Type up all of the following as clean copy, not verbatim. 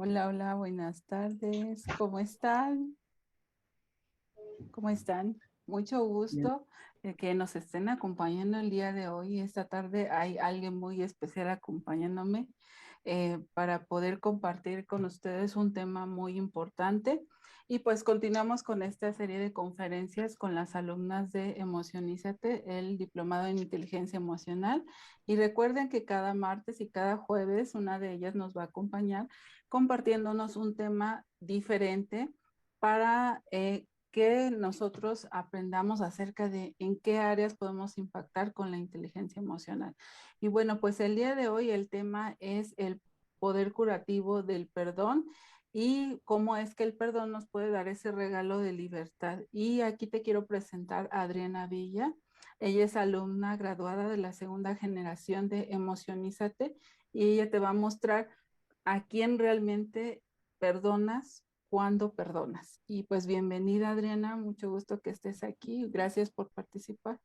Hola, hola, buenas tardes. ¿Cómo están? ¿Cómo están? Mucho Bien. gusto que nos estén acompañando el día de hoy. Esta tarde hay alguien muy especial acompañándome para poder compartir con ustedes un tema muy importante. Y pues continuamos con esta serie de conferencias con las alumnas de Emocionízate, el diplomado en inteligencia emocional. Y recuerden que cada martes y cada jueves una de ellas nos va a acompañar compartiéndonos un tema diferente para que nosotros aprendamos acerca de en qué áreas podemos impactar con la inteligencia emocional. Y bueno, pues el día de hoy el tema es el poder curativo del perdón y cómo es que el perdón nos puede dar ese regalo de libertad. Y aquí te quiero presentar a Adriana Villa. Ella es alumna graduada de la segunda generación de Emocionízate y ella te va a mostrar a quién realmente perdonas cuando perdonas. Y pues bienvenida Adriana, mucho gusto que estés aquí. Gracias por participar.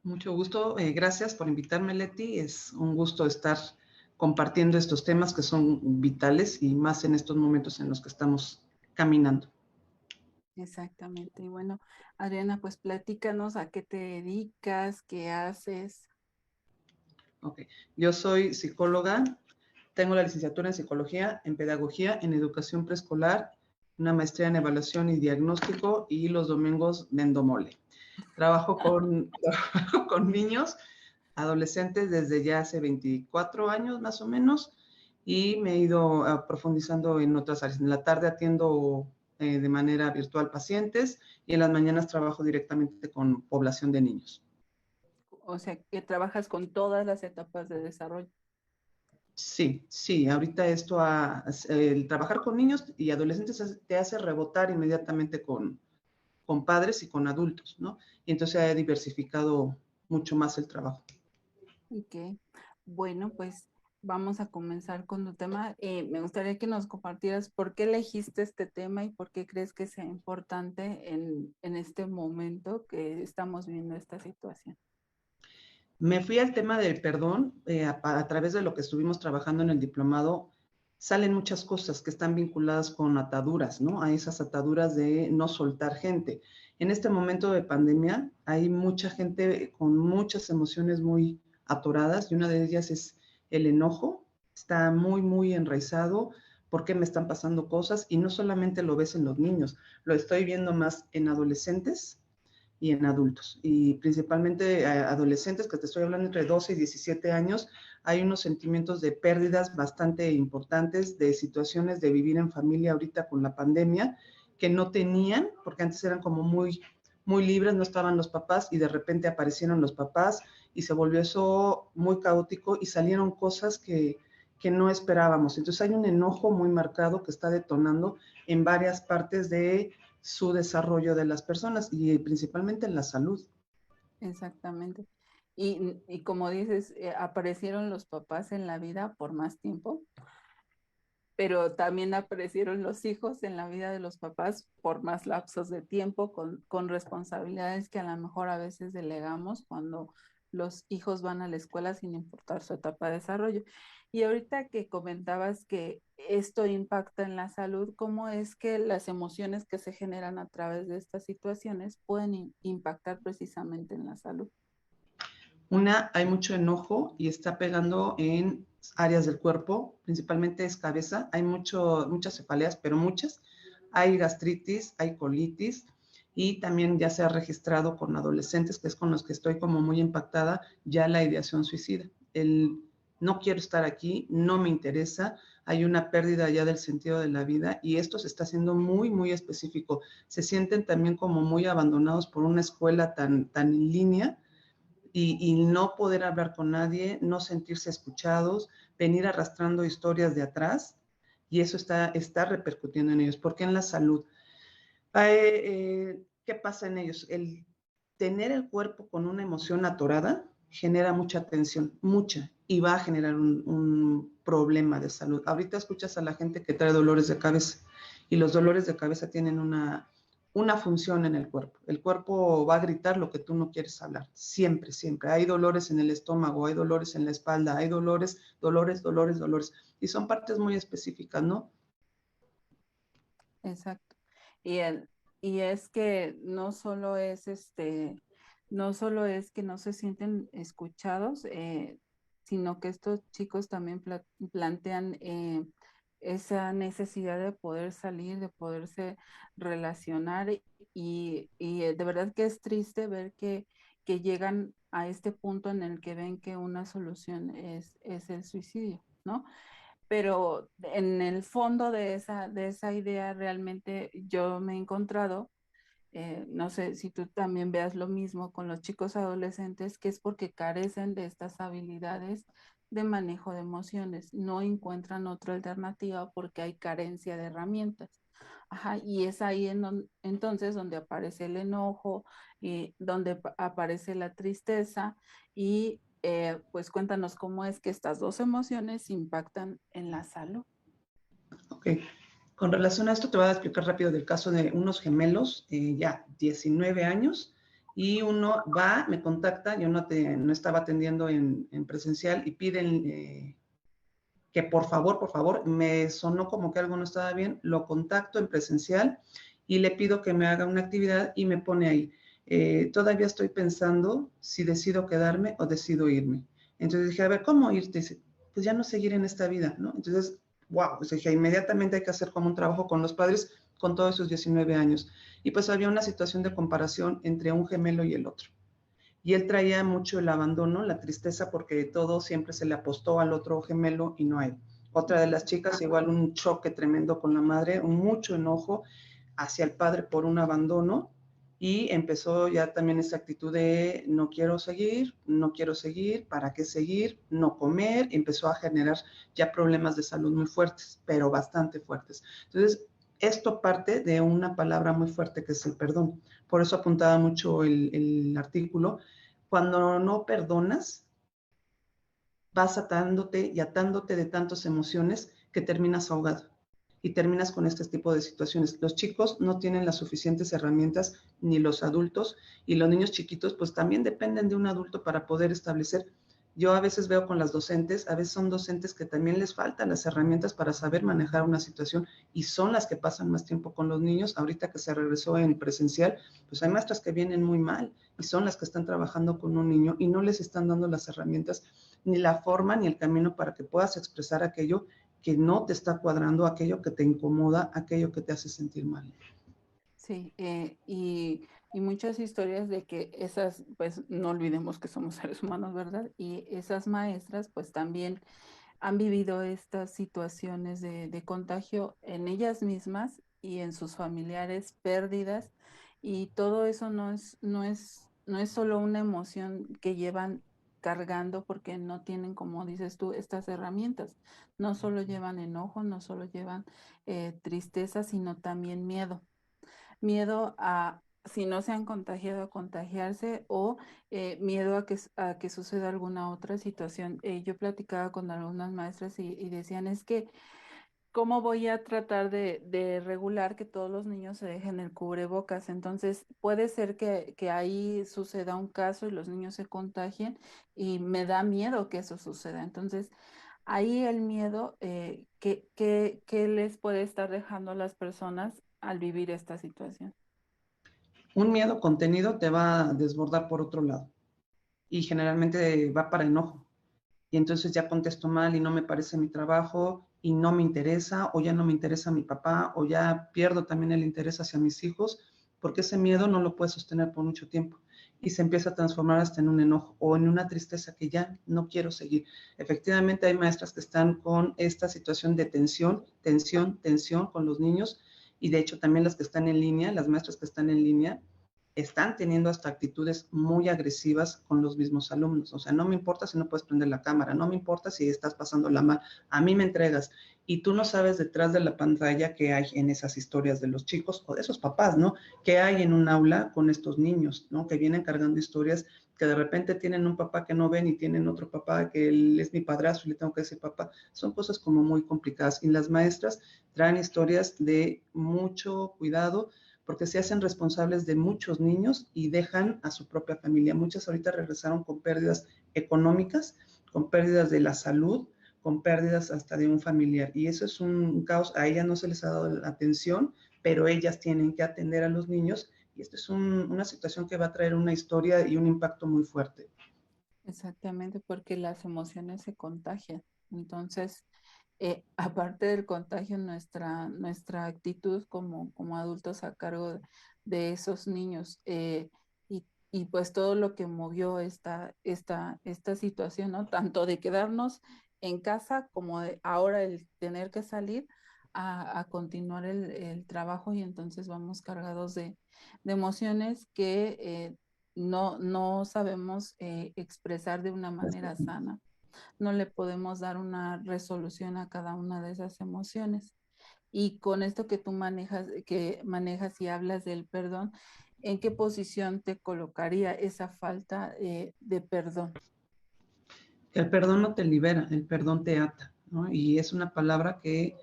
Mucho gusto. Gracias por invitarme, Leti. Es un gusto estar compartiendo estos temas que son vitales y más en estos momentos en los que estamos caminando. Exactamente. Y bueno, Adriana, pues platícanos a qué te dedicas, qué haces. Ok. Yo soy psicóloga, tengo la licenciatura en psicología, en pedagogía, en educación preescolar, una maestría en evaluación y diagnóstico y los domingos vendo mole. Trabajo con, trabajo con niños, adolescentes desde ya hace 24 años más o menos y me he ido profundizando en otras áreas. En la tarde atiendo de manera virtual pacientes y en las mañanas trabajo directamente con población de niños. O sea, que trabajas con todas las etapas de desarrollo. Sí, sí, ahorita el trabajar con niños y adolescentes te hace rebotar inmediatamente con padres y con adultos, ¿no? Y entonces he diversificado mucho más el trabajo. Ok. Bueno, pues vamos a comenzar con tu tema. Me gustaría que nos compartieras por qué elegiste este tema y por qué crees que sea importante en este momento que estamos viendo esta situación. Me fui al tema del perdón, a través de lo que estuvimos trabajando en el diplomado, salen muchas cosas que están vinculadas con ataduras, ¿no? A esas ataduras de no soltar gente. En este momento de pandemia hay mucha gente con muchas emociones muy atoradas y una de ellas es el enojo. Está muy, muy enraizado. ¿Por qué me están pasando cosas? Y no solamente lo ves en los niños, lo estoy viendo más en adolescentes y en adultos. Y principalmente adolescentes, que te estoy hablando entre 12 y 17 años, hay unos sentimientos de pérdidas bastante importantes, de situaciones de vivir en familia ahorita con la pandemia, que no tenían, porque antes eran como muy libres, no estaban los papás y de repente aparecieron los papás y se volvió eso muy caótico y salieron cosas que no esperábamos. Entonces hay un enojo muy marcado que está detonando en varias partes de su desarrollo de las personas y principalmente en la salud. Exactamente. Y como dices, aparecieron los papás en la vida por más tiempo, pero también aparecieron los hijos en la vida de los papás por más lapsos de tiempo, con responsabilidades que a lo mejor a veces delegamos cuando los hijos van a la escuela sin importar su etapa de desarrollo. Y ahorita que comentabas que esto impacta en la salud, ¿cómo es que las emociones que se generan a través de estas situaciones pueden impactar precisamente en la salud? Una, hay mucho enojo y está pegando en áreas del cuerpo, principalmente es cabeza, hay muchas cefaleas, pero muchas. Hay gastritis, hay colitis y también ya se ha registrado con adolescentes, que es con los que estoy como muy impactada, ya la ideación suicida. El no quiero estar aquí, no me interesa, hay una pérdida ya del sentido de la vida y esto se está haciendo muy, muy específico. Se sienten también como muy abandonados por una escuela tan en línea y no poder hablar con nadie, no sentirse escuchados, venir arrastrando historias de atrás y eso está repercutiendo en ellos. ¿Por qué en la salud? ¿Qué pasa en ellos? El tener el cuerpo con una emoción atorada genera mucha tensión, mucha, y va a generar un problema de salud. Ahorita escuchas a la gente que trae dolores de cabeza y los dolores de cabeza tienen una función en el cuerpo. El cuerpo va a gritar lo que tú no quieres hablar, siempre, siempre. Hay dolores en el estómago, hay dolores en la espalda, hay dolores, dolores, dolores, dolores. Y son partes muy específicas, ¿no? Exacto. Y, y es que no solo es no solo es que no se sienten escuchados, sino que estos chicos también plantean esa necesidad de poder salir, de poderse relacionar y de verdad que es triste ver que llegan a este punto en el que ven que una solución es el suicidio, ¿no? Pero en el fondo de esa idea realmente yo me he encontrado, no sé si tú también veas lo mismo con los chicos adolescentes, que es porque carecen de estas habilidades de manejo de emociones, no encuentran otra alternativa porque hay carencia de herramientas. Ajá, y es ahí entonces donde aparece el enojo, y donde aparece la tristeza y pues cuéntanos cómo es que estas dos emociones impactan en la salud. Ok. Con relación a esto, te voy a explicar rápido del caso de unos gemelos, ya 19 años, y uno va, me contacta, yo no estaba atendiendo en presencial y piden que por favor, me sonó como que algo no estaba bien, lo contacto en presencial y le pido que me haga una actividad y me pone ahí. Todavía estoy pensando si decido quedarme o decido irme. Entonces dije, a ver, ¿cómo irte? Dice, pues ya no seguir en esta vida, ¿no? Entonces, wow, pues dije, inmediatamente hay que hacer como un trabajo con los padres con todos esos 19 años. Y pues había una situación de comparación entre un gemelo y el otro. Y él traía mucho el abandono, la tristeza, porque todo siempre se le apostó al otro gemelo y no a él. Otra de las chicas, igual un choque tremendo con la madre, mucho enojo hacia el padre por un abandono y empezó ya también esa actitud de no quiero seguir, no quiero seguir, ¿para qué seguir? No comer, y empezó a generar ya problemas de salud muy fuertes, pero bastante fuertes. Entonces, esto parte de una palabra muy fuerte que es el perdón. Por eso apuntaba mucho el artículo. Cuando no perdonas, vas atándote y atándote de tantas emociones que terminas ahogado y terminas con este tipo de situaciones. Los chicos no tienen las suficientes herramientas, ni los adultos, y los niños chiquitos pues también dependen de un adulto para poder establecer. Yo a veces veo con las docentes, a veces son docentes que también les faltan las herramientas para saber manejar una situación y son las que pasan más tiempo con los niños. Ahorita que se regresó en presencial, pues hay maestras que vienen muy mal y son las que están trabajando con un niño y no les están dando las herramientas, ni la forma, ni el camino para que puedas expresar aquello que no te está cuadrando, aquello que te incomoda, aquello que te hace sentir mal. Sí, y muchas historias de que esas, pues no olvidemos que somos seres humanos, ¿verdad? Y esas maestras, pues también han vivido estas situaciones de contagio en ellas mismas y en sus familiares, pérdidas, y todo eso no es solo una emoción que llevan cargando porque no tienen, como dices tú, estas herramientas. No solo llevan enojo, no solo llevan tristeza, sino también miedo. Miedo a, si no se han contagiado, a contagiarse o miedo a que suceda alguna otra situación. Yo platicaba con algunas maestras y decían, es que, ¿cómo voy a tratar de regular que todos los niños se dejen el cubrebocas? Entonces, puede ser que ahí suceda un caso y los niños se contagien y me da miedo que eso suceda. Entonces, ahí el miedo, ¿qué les puede estar dejando a las personas al vivir esta situación? Un miedo contenido te va a desbordar por otro lado y generalmente va para enojo. Y entonces ya contesto mal y no me parece mi trabajo y no me interesa o ya no me interesa mi papá o ya pierdo también el interés hacia mis hijos porque ese miedo no lo puedes sostener por mucho tiempo y se empieza a transformar hasta en un enojo o en una tristeza que ya no quiero seguir. Efectivamente hay maestras que están con esta situación de tensión, tensión, tensión con los niños y de hecho también las que están en línea, las maestras que están en línea, están teniendo hasta actitudes muy agresivas con los mismos alumnos. O sea, no me importa si no puedes prender la cámara, no me importa si estás pasándola mal, a mí me entregas. Y tú no sabes detrás de la pantalla qué hay en esas historias de los chicos o de esos papás, ¿no? ¿Qué hay en un aula con estos niños, ¿no? Que vienen cargando historias que de repente tienen un papá que no ven y tienen otro papá que él es mi padrastro y le tengo que decir papá. Son cosas como muy complicadas. Y las maestras traen historias de mucho cuidado porque se hacen responsables de muchos niños y dejan a su propia familia. Muchas ahorita regresaron con pérdidas económicas, con pérdidas de la salud, con pérdidas hasta de un familiar. Y eso es un caos. A ellas no se les ha dado la atención, pero ellas tienen que atender a los niños. Y esto es una situación que va a traer una historia y un impacto muy fuerte. Exactamente, porque las emociones se contagian. Entonces, aparte del contagio, nuestra actitud como adultos a cargo de esos niños y pues todo lo que movió esta situación, ¿no? Tanto de quedarnos en casa como de ahora el tener que salir a continuar el trabajo y entonces vamos cargados de emociones que no sabemos expresar de una manera sana. No le podemos dar una resolución a cada una de esas emociones. Y con esto que tú manejas y hablas del perdón, ¿en qué posición te colocaría esa falta de perdón? El perdón no te libera, el perdón te ata, ¿no? Y es una palabra que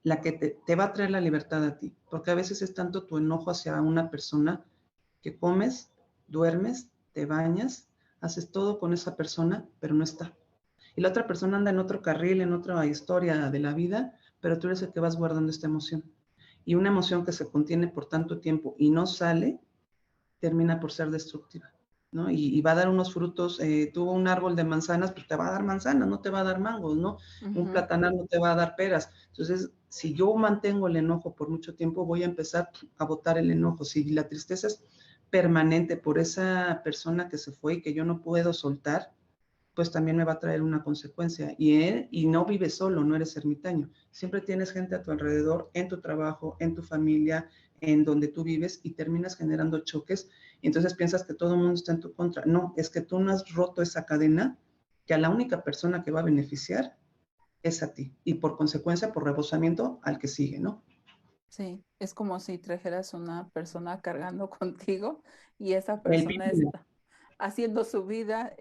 la que te va a traer la libertad a ti, porque a veces es tanto tu enojo hacia una persona que comes, duermes, te bañas, haces todo con esa persona, pero no está. Y la otra persona anda en otro carril, en otra historia de la vida, pero tú eres el que vas guardando esta emoción. Y una emoción que se contiene por tanto tiempo y no sale, termina por ser destructiva, ¿no? Y va a dar unos frutos, tú un árbol de manzanas, pues te va a dar manzanas, no te va a dar mangos, ¿no? Un Ujú. platanal no te va a dar peras. Entonces, si yo mantengo el enojo por mucho tiempo, voy a empezar a botar el enojo. Si la tristeza es permanente por esa persona que se fue y que yo no puedo soltar, pues también me va a traer una consecuencia. Y no vives solo, no eres ermitaño. Siempre tienes gente a tu alrededor, en tu trabajo, en tu familia, en donde tú vives y terminas generando choques. Y entonces piensas que todo el mundo está en tu contra. No, es que tú no has roto esa cadena que a la única persona que va a beneficiar es a ti. Y por consecuencia, por rebosamiento, al que sigue, ¿no? Sí, es como si trajeras una persona cargando contigo y esa El persona vínculo. está haciendo su vida,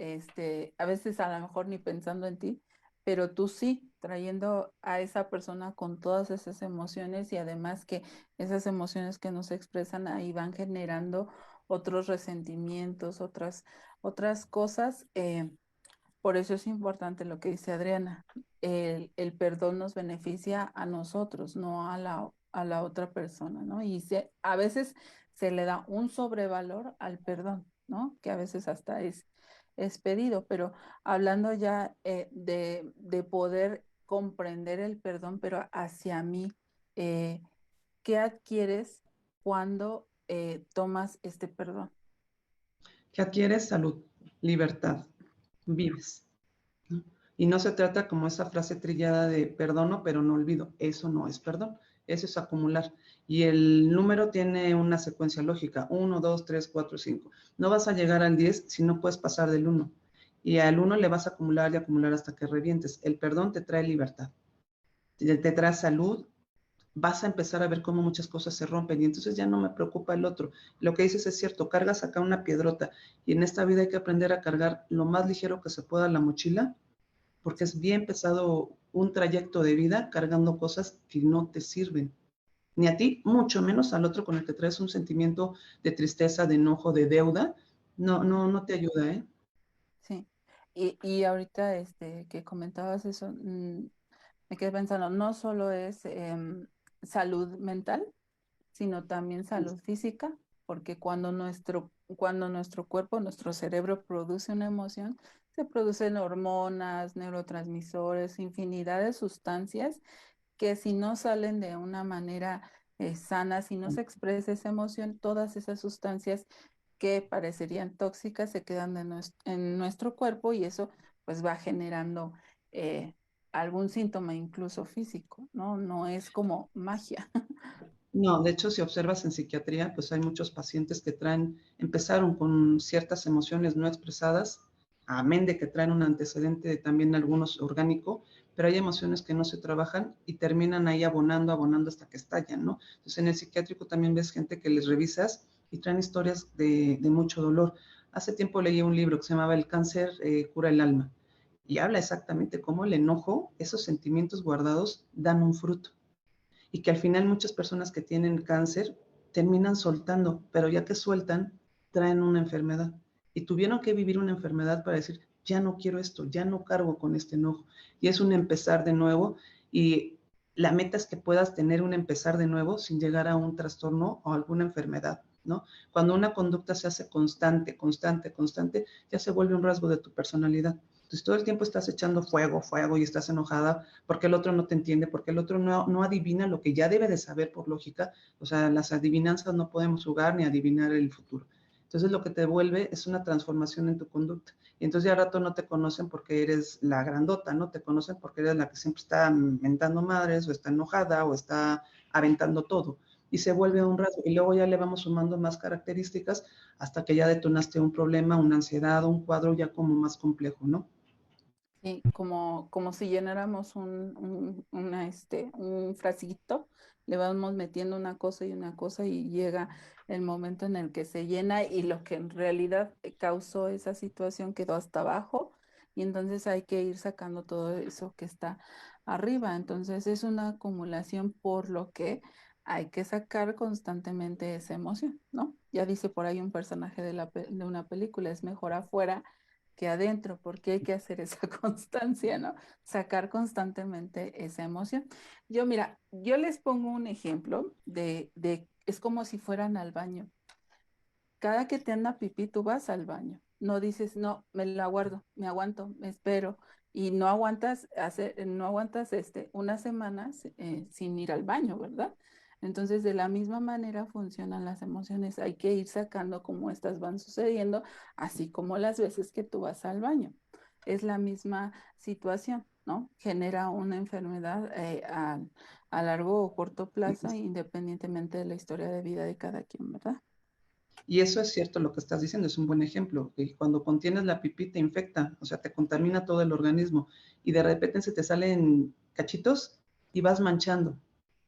a veces a lo mejor ni pensando en ti, pero tú sí, trayendo a esa persona con todas esas emociones y además que esas emociones que nos expresan ahí van generando otros resentimientos, otras cosas. Por eso es importante lo que dice Adriana. El perdón nos beneficia a nosotros, no a la otra persona, ¿no? Y a veces se le da un sobrevalor al perdón, ¿no? Que a veces hasta es pedido, pero hablando ya de poder comprender el perdón, pero hacia mí, eh, ¿qué adquieres cuando tomas este perdón? Que adquieres salud, libertad, vives, ¿no? Y no se trata como esa frase trillada de perdono, pero no olvido. Eso no es perdón, eso es acumular. Y el número tiene una secuencia lógica, 1, 2, 3, 4, 5. No vas a llegar al 10 si no puedes pasar del 1. Y al 1 le vas a acumular y acumular hasta que revientes. El perdón te trae libertad, te trae salud, vas a empezar a ver cómo muchas cosas se rompen y entonces ya no me preocupa el otro. Lo que dices es cierto, cargas acá una piedrota y en esta vida hay que aprender a cargar lo más ligero que se pueda la mochila porque es bien pesado un trayecto de vida cargando cosas que no te sirven. Ni a ti, mucho menos al otro con el que traes un sentimiento de tristeza, de enojo, de deuda. No, no, no te ayuda, ¿eh? Sí. Y ahorita que comentabas eso, me quedé pensando, no solo es salud mental, sino también salud física, porque cuando nuestro cuerpo, nuestro cerebro produce una emoción, se producen hormonas, neurotransmisores, infinidad de sustancias que si no salen de una manera sana, si no se expresa esa emoción, todas esas sustancias que parecerían tóxicas se quedan en nuestro cuerpo y eso pues va generando eh, algún síntoma incluso físico, ¿no? No es como magia. No, de hecho, si observas en psiquiatría, pues hay muchos pacientes que empezaron con ciertas emociones no expresadas, amén de que traen un antecedente de también algunos orgánico, pero hay emociones que no se trabajan y terminan ahí abonando, abonando hasta que estallan, ¿no? Entonces, en el psiquiátrico también ves gente que les revisas y traen historias de mucho dolor. Hace tiempo leí un libro que se llamaba El cáncer cura el alma y habla exactamente cómo el enojo, esos sentimientos guardados, dan un fruto y que al final muchas personas que tienen cáncer terminan soltando, pero ya que sueltan, traen una enfermedad. Y tuvieron que vivir una enfermedad para decir, ya no quiero esto, ya no cargo con este enojo. Y es un empezar de nuevo, y la meta es que puedas tener un empezar de nuevo sin llegar a un trastorno o alguna enfermedad, ¿no? Cuando una conducta se hace constante, constante, constante, ya se vuelve un rasgo de tu personalidad. Entonces todo el tiempo estás echando fuego, fuego y estás enojada porque el otro no te entiende, porque el otro no adivina lo que ya debe de saber por lógica. O sea, las adivinanzas no podemos jugar ni adivinar el futuro. Entonces lo que te vuelve es una transformación en tu conducta. Y entonces ya al rato no te conocen porque eres la grandota, ¿no? Te conocen porque eres la que siempre está mentando madres o está enojada o está aventando todo. Y se vuelve un rasgo. Y luego ya le vamos sumando más características hasta que ya detonaste un problema, una ansiedad, un cuadro ya como más complejo, ¿no? Sí, como si llenáramos un frasquito, le vamos metiendo una cosa y llega el momento en el que se llena y lo que en realidad causó esa situación quedó hasta abajo y entonces hay que ir sacando todo eso que está arriba. Entonces es una acumulación por lo que hay que sacar constantemente esa emoción, ¿no? Ya dice por ahí un personaje de una película, es mejor afuera que adentro, porque hay que hacer esa constancia, ¿no? Sacar constantemente esa emoción. Mira, yo les pongo un ejemplo es como si fueran al baño. Cada que te anda pipí, tú vas al baño. No dices, no, me la guardo, me aguanto, me espero. Y no aguantas unas semanas sin ir al baño, ¿verdad? Entonces, de la misma manera funcionan las emociones. Hay que ir sacando cómo estas van sucediendo, así como las veces que tú vas al baño. Es la misma situación, ¿no? Genera una enfermedad a largo o corto plazo, independientemente de la historia de vida de cada quien, ¿verdad? Y eso es cierto lo que estás diciendo, es un buen ejemplo. Que cuando contienes la pipí te infecta, o sea, te contamina todo el organismo y de repente se te salen cachitos y vas manchando,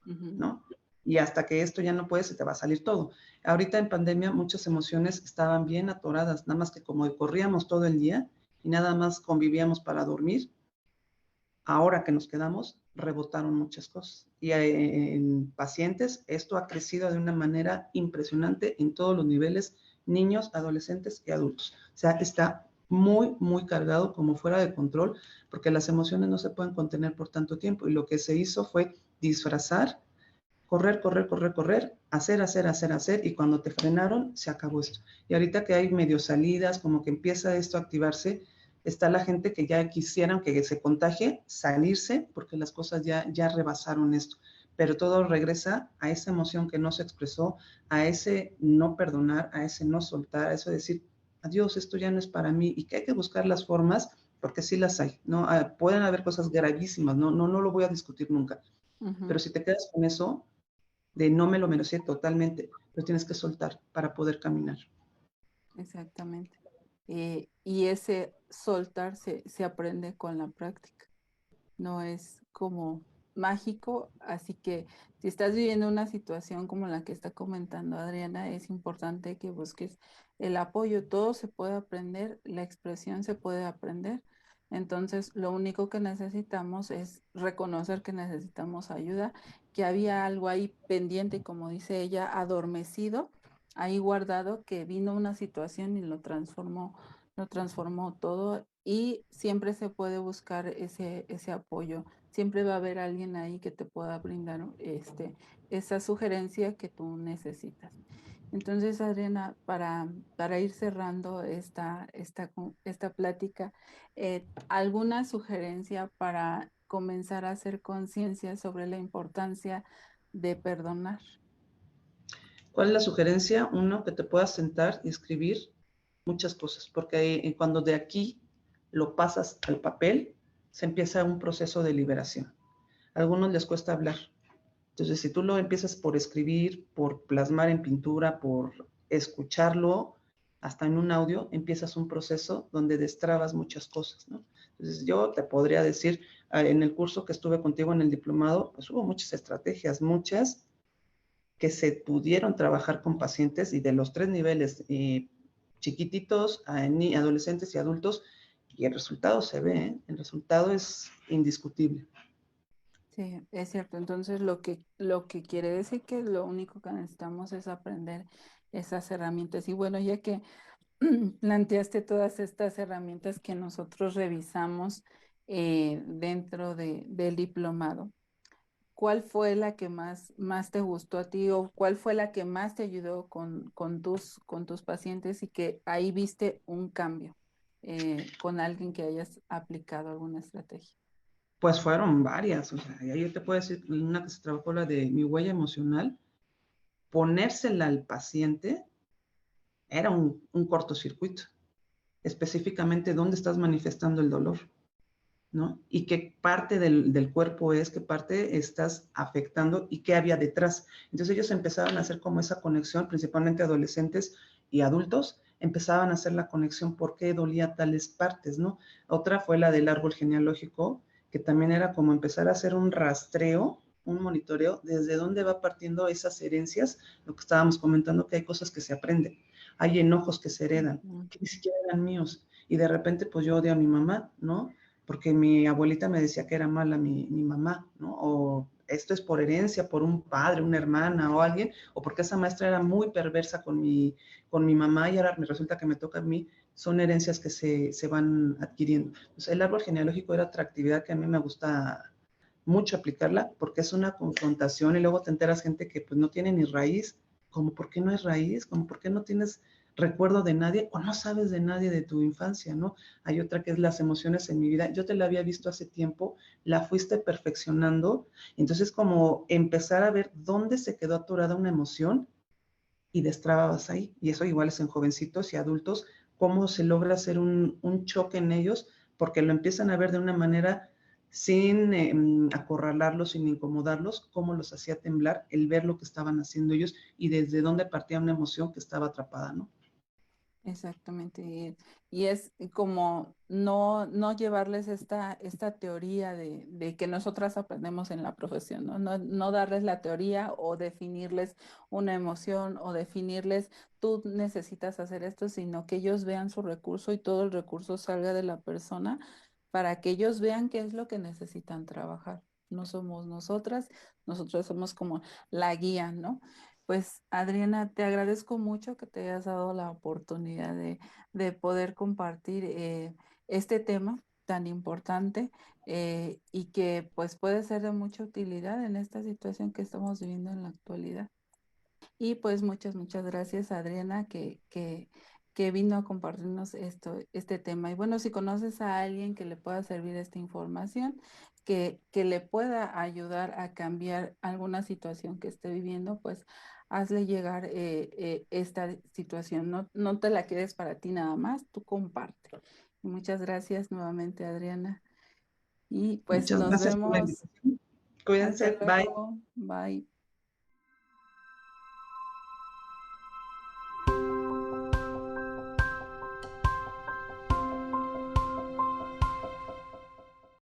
Ujú. ¿no? Y hasta que esto ya no puede, se te va a salir todo. Ahorita en pandemia muchas emociones estaban bien atoradas, nada más que como corríamos todo el día y nada más convivíamos para dormir, ahora que nos quedamos, rebotaron muchas cosas. Y en pacientes esto ha crecido de una manera impresionante en todos los niveles, niños, adolescentes y adultos. O sea, está muy, muy cargado, como fuera de control, porque las emociones no se pueden contener por tanto tiempo. Y lo que se hizo fue disfrazar, correr, correr, correr, correr, hacer, hacer, hacer, hacer, y cuando te frenaron, se acabó esto. Y ahorita que hay medio salidas, como que empieza esto a activarse, está la gente que ya quisieran que se contagie, salirse, porque las cosas ya rebasaron esto. Pero todo regresa a esa emoción que no se expresó, a ese no perdonar, a ese no soltar, a eso de decir, adiós, esto ya no es para mí, y que hay que buscar las formas, porque sí las hay, ¿no? Pueden haber cosas gravísimas, no lo voy a discutir nunca, pero Ujú. si te quedas con eso, de no me lo merecí totalmente, pero tienes que soltar para poder caminar. Exactamente. Y ese soltar se aprende con la práctica, no es como mágico, así que si estás viviendo una situación como la que está comentando Adriana, es importante que busques el apoyo. Todo se puede aprender, la expresión se puede aprender. Entonces, lo único que necesitamos es reconocer que necesitamos ayuda, que había algo ahí pendiente, como dice ella, adormecido, ahí guardado, que vino una situación y lo transformó todo y siempre se puede buscar ese apoyo. Siempre va a haber alguien ahí que te pueda brindar esa sugerencia que tú necesitas. Entonces, Adriana, para ir cerrando esta plática, ¿alguna sugerencia para comenzar a hacer conciencia sobre la importancia de perdonar? ¿Cuál es la sugerencia? Uno, que te puedas sentar y escribir muchas cosas, porque cuando de aquí lo pasas al papel, se empieza un proceso de liberación. A algunos les cuesta hablar. Entonces, si tú lo empiezas por escribir, por plasmar en pintura, por escucharlo, hasta en un audio, empiezas un proceso donde destrabas muchas cosas, ¿no? Entonces, yo te podría decir, en el curso que estuve contigo en el diplomado, pues hubo muchas estrategias, muchas que se pudieron trabajar con pacientes y de los tres niveles, chiquititos, adolescentes y adultos, y el resultado se ve, ¿eh? El resultado es indiscutible. Sí, es cierto. Entonces, lo que quiere decir que lo único que necesitamos es aprender esas herramientas. Y bueno, ya que planteaste todas estas herramientas que nosotros revisamos dentro del diplomado, ¿cuál fue la que más te gustó a ti o cuál fue la que más te ayudó con tus pacientes y que ahí viste un cambio con alguien que hayas aplicado alguna estrategia? Pues fueron varias, o sea, ya yo te puedo decir, una que se trabajó, la de mi huella emocional, ponérsela al paciente era un cortocircuito, específicamente dónde estás manifestando el dolor, ¿no? Y qué parte del cuerpo es, qué parte estás afectando y qué había detrás. Entonces ellos empezaron a hacer como esa conexión, principalmente adolescentes y adultos, empezaban a hacer la conexión por qué dolía tales partes, ¿no? Otra fue la del árbol genealógico, que también era como empezar a hacer un rastreo, un monitoreo, desde dónde va partiendo esas herencias, lo que estábamos comentando, que hay cosas que se aprenden, hay enojos que se heredan, Ujú. que ni siquiera eran míos, y de repente pues yo odio a mi mamá, ¿no? Porque mi abuelita me decía que era mala mi mamá, ¿no? O esto es por herencia, por un padre, una hermana o alguien, o porque esa maestra era muy perversa con mi mamá y ahora me resulta que me toca a mí, son herencias que se van adquiriendo. Entonces, el árbol genealógico era otra actividad que a mí me gusta mucho aplicarla porque es una confrontación y luego te enteras gente que pues no tiene ni raíz, como por qué no es raíz, como por qué no tienes recuerdo de nadie o no sabes de nadie de tu infancia, ¿no? Hay otra que es las emociones en mi vida. Yo te la había visto hace tiempo, la fuiste perfeccionando, entonces como empezar a ver dónde se quedó atorada una emoción y destrababas ahí. Y eso igual es en jovencitos y adultos, cómo se logra hacer un choque en ellos, porque lo empiezan a ver de una manera sin acorralarlos, sin incomodarlos, cómo los hacía temblar el ver lo que estaban haciendo ellos y desde dónde partía una emoción que estaba atrapada, ¿no? Exactamente. Y es como no llevarles esta teoría de que nosotras aprendemos en la profesión, ¿no? No darles la teoría o definirles una emoción o definirles tú necesitas hacer esto, sino que ellos vean su recurso y todo el recurso salga de la persona para que ellos vean qué es lo que necesitan trabajar. No somos nosotros somos como la guía, ¿no? Pues Adriana, te agradezco mucho que te hayas dado la oportunidad de poder compartir este tema tan importante y que pues puede ser de mucha utilidad en esta situación que estamos viviendo en la actualidad. Y pues muchas gracias Adriana que vino a compartirnos este tema. Y bueno, si conoces a alguien que le pueda servir esta información, que le pueda ayudar a cambiar alguna situación que esté viviendo, pues hazle llegar esta situación. No te la quedes para ti nada más, tú comparte. Y muchas gracias nuevamente, Adriana. Y pues Muchas nos gracias por la vemos. invitación. Hasta Cuídense, bye. luego. Bye.